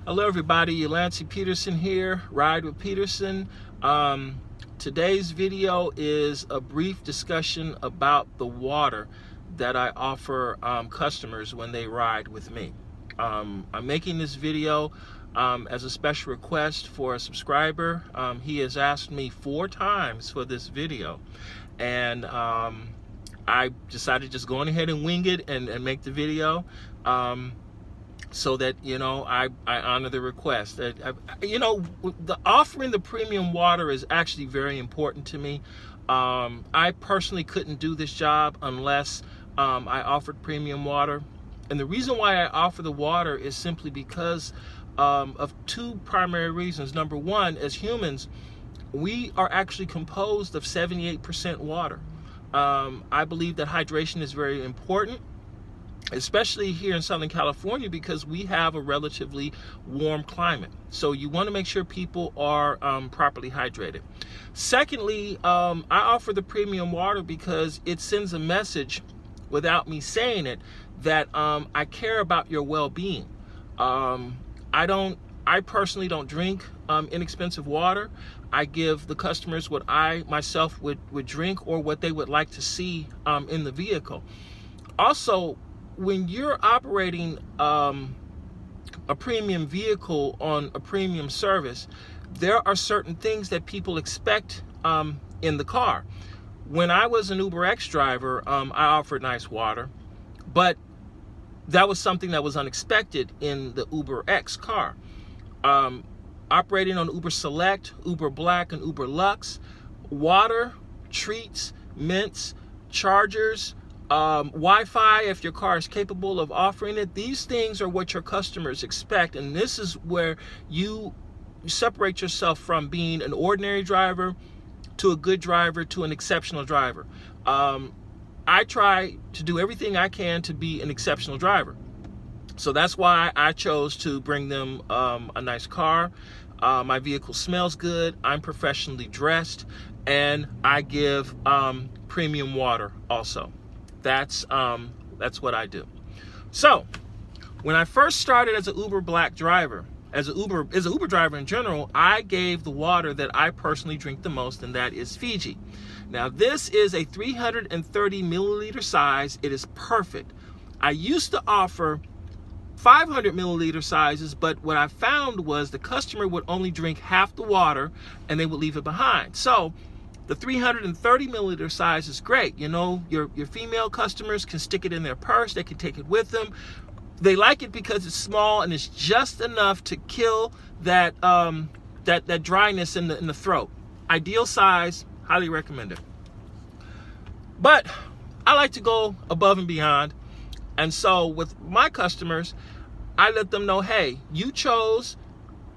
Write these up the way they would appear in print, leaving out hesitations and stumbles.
Hello everybody, Ride Peterson here, Ride with Peterson. Today's video is a brief discussion about the water that I offer customers when they ride with me. I'm making this video as a special request for a subscriber. He has asked me 4 times for this video, and I decided just going ahead and wing it and make the video. So that, I honor the request. The offering the premium water is actually very important to me. I personally couldn't do this job unless I offered premium water. And the reason why I offer the water is simply because of 2 primary reasons. Number one, as humans, we are actually composed of 78% water. I believe that hydration is very important, especially here in Southern California, because we have a relatively warm climate. So you want to make sure people are properly hydrated. Secondly, I offer the premium water because it sends a message without me saying it that I care about your well-being. I personally don't drink inexpensive water. I give the customers what I myself would drink or what they would like to see in the vehicle. Also, when you're operating a premium vehicle on a premium service, there are certain things that people expect in the car. When I was an UberX driver, I offered nice water, but that was something that was unexpected in the UberX car. Operating on Uber Select, Uber Black, and Uber Lux, water, treats, mints, chargers, Wi-Fi, if your car is capable of offering it, these things are what your customers expect. And this is where you separate yourself from being an ordinary driver to a good driver to an exceptional driver. I try to do everything I can to be an exceptional driver. So that's why I chose to bring them a nice car. My vehicle smells good. I'm professionally dressed, and I give premium water also. That's what I do. So when I first started as an Uber Black driver, as an Uber driver in general, I gave the water that I personally drink the most, and that is Fiji. Now this is a 330 milliliter size. It is perfect. I used to offer 500 milliliter sizes, but what I found was the customer would only drink half the water and they would leave it behind. So the 330 milliliter size is great. Your female customers can stick it in their purse. They can take it with them. They like it because it's small and it's just enough to kill that dryness in the throat. Ideal size, highly recommended. But I like to go above and beyond. And so with my customers, I let them know, hey, you chose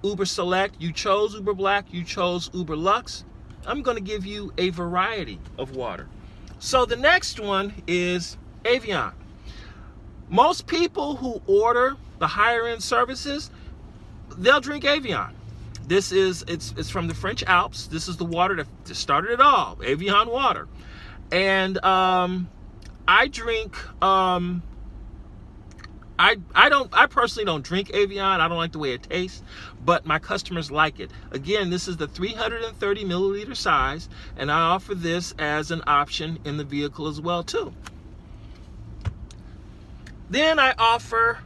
Uber Select, you chose Uber Black, you chose Uber Lux. I'm going to give you a variety of water. So the next one is Evian. Most people who order the higher end services, they'll drink Evian. It's from the French Alps. This is the water that started it all, Evian water. And I drink I personally don't drink Evian. I don't like the way it tastes, but my customers like it. Again, this is the 330 milliliter size, and I offer this as an option in the vehicle as well too. Then I offer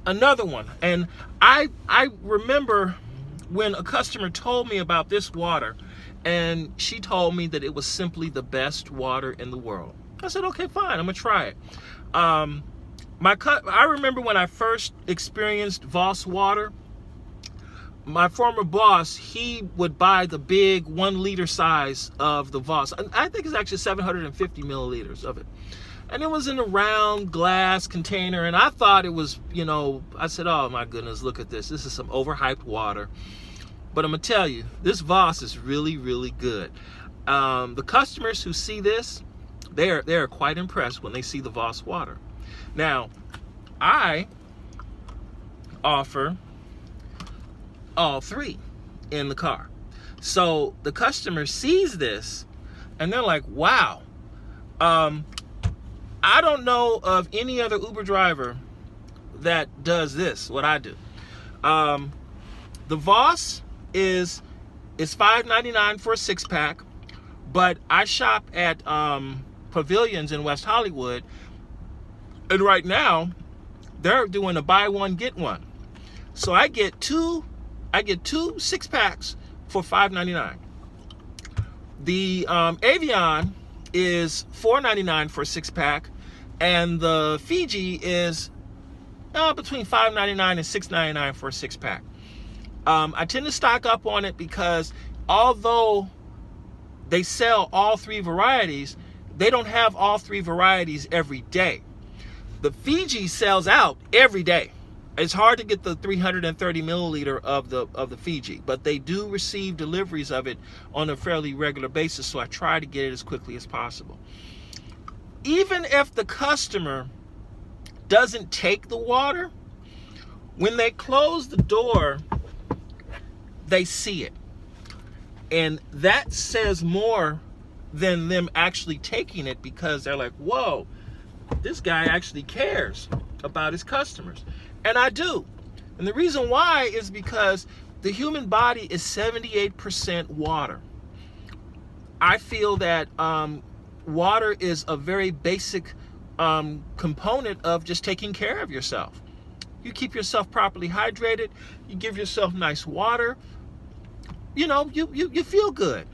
another one, and I remember when a customer told me about this water, and she told me that it was simply the best water in the world. I said, okay, fine, I'm gonna try it. I remember when I first experienced Voss water, my former boss, he would buy the big 1 liter size of the Voss. I think it's actually 750 milliliters of it. And it was in a round glass container, and I thought it was, I said, oh my goodness, look at this. This is some overhyped water. But I'm gonna tell you, this Voss is really, really good. The customers who see this, they're quite impressed when they see the Voss water. Now, I offer all 3 in the car. So the customer sees this and they're like, wow. I don't know of any other Uber driver that does this, what I do. The Voss is $5.99 for a 6-pack, but I shop at Pavilions in West Hollywood, and right now they're doing a buy one get one. So I get two 6-packs for $5.99. The Avion is $4.99 for a 6-pack, and the Fiji is between $5.99 and $6.99 for a 6-pack. I tend to stock up on it because although they sell all 3 varieties, they don't have all 3 varieties every day. The Fiji sells out every day. It's hard to get the 330 milliliter of the Fiji, but they do receive deliveries of it on a fairly regular basis, so I try to get it as quickly as possible. Even if the customer doesn't take the water, when they close the door, they see it. And that says more than them actually taking it, because they're like, whoa, this guy actually cares about his customers. And I do. And the reason why is because the human body is 78% water. I feel that water is a very basic component of just taking care of yourself. You keep yourself properly hydrated, you give yourself nice water, you feel good.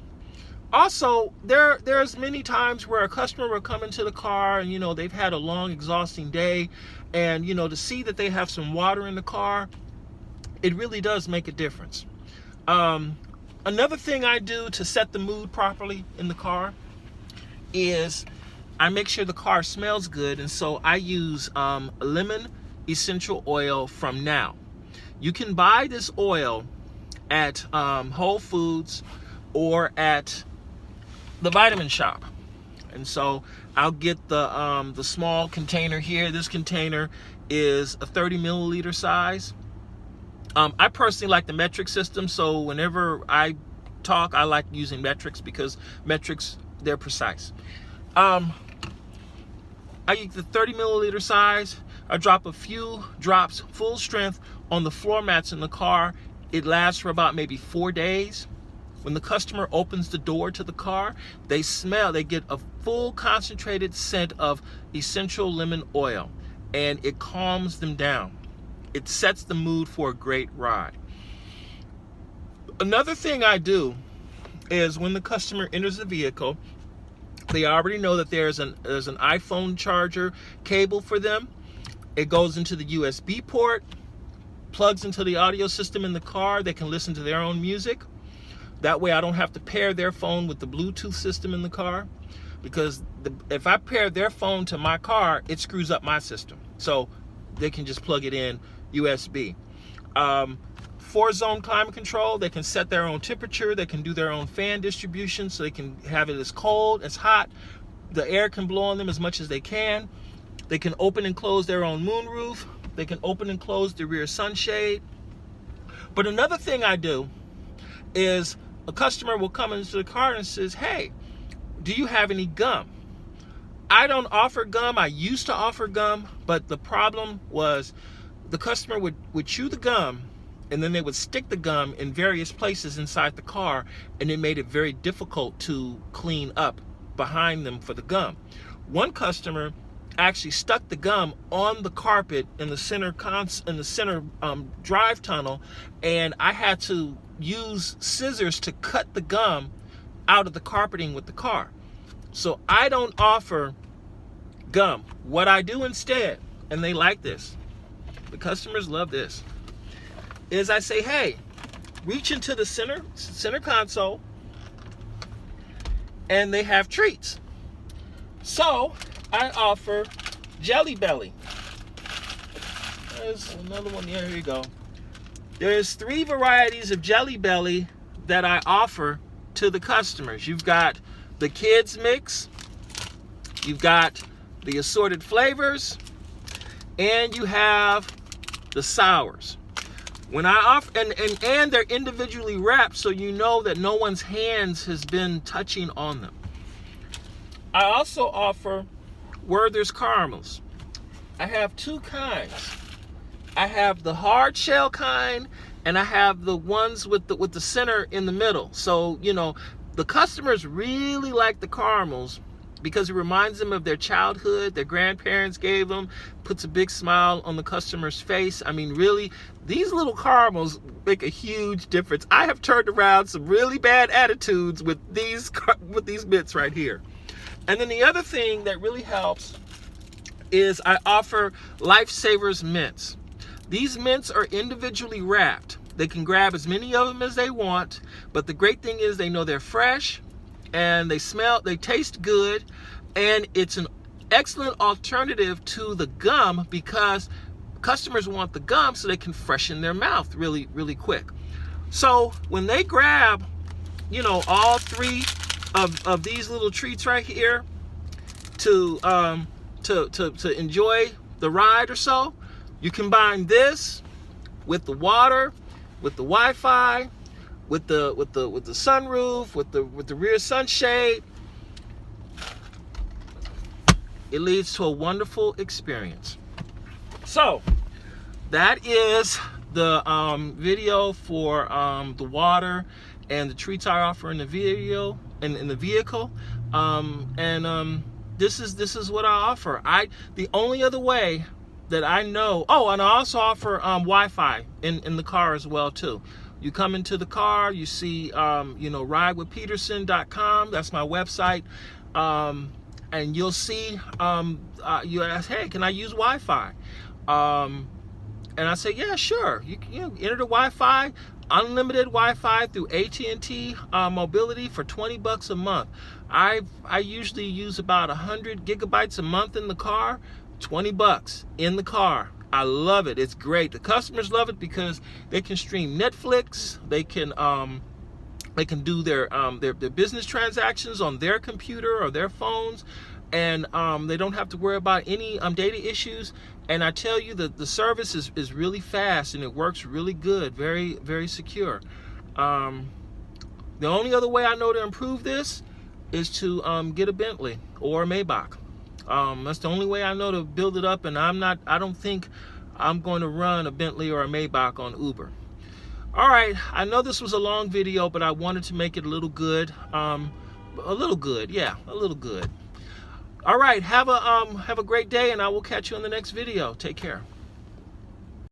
Also, there's many times where a customer will come into the car and they've had a long, exhausting day, and to see that they have some water in the car, it really does make a difference. Another thing I do to set the mood properly in the car is I make sure the car smells good, and so I use lemon essential oil from Now. You can buy this oil at Whole Foods or at the vitamin shop, and so I'll get the small container here. This container is a 30 milliliter size. I personally like the metric system, so whenever I talk, I like using metrics because metrics, they're precise. I use the 30 milliliter size. I drop a few drops full strength on the floor mats in the car. It lasts for about maybe 4 days. When the customer opens the door to the car, they get a full concentrated scent of essential lemon oil, and it calms them down. It sets the mood for a great ride. Another thing I do is when the customer enters the vehicle, they already know that there's an iPhone charger cable for them. It goes into the USB port, plugs into the audio system in the car. They can listen to their own music. That way I don't have to pair their phone with the Bluetooth system in the car, because if I pair their phone to my car, it screws up my system. So they can just plug it in USB. 4-zone climate control. They can set their own temperature. They can do their own fan distribution, so they can have it as cold, as hot. The air can blow on them as much as they can. They can open and close their own moonroof. They can open and close the rear sunshade. But another thing I do is a customer will come into the car and says, hey, do you have any gum? I don't offer gum. I used to offer gum, but the problem was the customer would chew the gum, and then they would stick the gum in various places inside the car, and it made it very difficult to clean up behind them for the gum. One customer actually stuck the gum on the carpet in the center drive tunnel, and I had to use scissors to cut the gum out of the carpeting with the car. So I don't offer gum. What I do instead, and they like this, the customers love this, is I say, hey, reach into the center console, and they have treats. So I offer Jelly Belly. There's another one. Here you go. There's 3 varieties of Jelly Belly that I offer to the customers. You've got the kids mix, you've got the assorted flavors, and you have the sours. When I offer, and they're individually wrapped, so you know that no one's hands has been touching on them. I also offer Werther's caramels. I have 2 kinds. I I have the hard shell kind, and I have the ones with the center in the middle. So, you know, the customers really like the caramels because it reminds them of their childhood, their grandparents gave them, puts a big smile on the customer's face. I mean, really, these little caramels make a huge difference. I have turned around some really bad attitudes with these mints right here. And then the other thing that really helps is I offer Lifesavers mints. These mints are individually wrapped. They can grab as many of them as they want, but the great thing is they know they're fresh, and they taste good, and it's an excellent alternative to the gum because customers want the gum so they can freshen their mouth really, really quick. So when they grab, you know, all three of these little treats right here to enjoy the ride or so, you combine this with the water, with the Wi-Fi, with the sunroof, with the rear sunshade. It leads to a wonderful experience. So that is the video for the water and the treats I offer in the video in the vehicle. This is what I offer. The only other way that I know. Oh, and I also offer Wi-Fi in the car as well too. You come into the car, you see, ridewithpeterson.com. That's my website. And you'll see, you ask, hey, can I use Wi-Fi? And I say, yeah, sure. You enter the Wi-Fi, unlimited Wi-Fi through AT&T Mobility for $20 a month. I usually use about 100 gigabytes a month in the car. $20 in the car. I love it. It's great. The customers love it because they can stream Netflix. They can do their business transactions on their computer or their phones, and they don't have to worry about any data issues. And I tell you that the service is really fast and it works really good, very, very secure. The only other way I know to improve this is to get a Bentley or a Maybach. That's the only way I know to build it up, and I don't think I'm going to run a Bentley or a Maybach on Uber. All right, I know this was a long video, but I wanted to make it a little good. A little good. All right, have a great day, and I will catch you in the next video. Take care.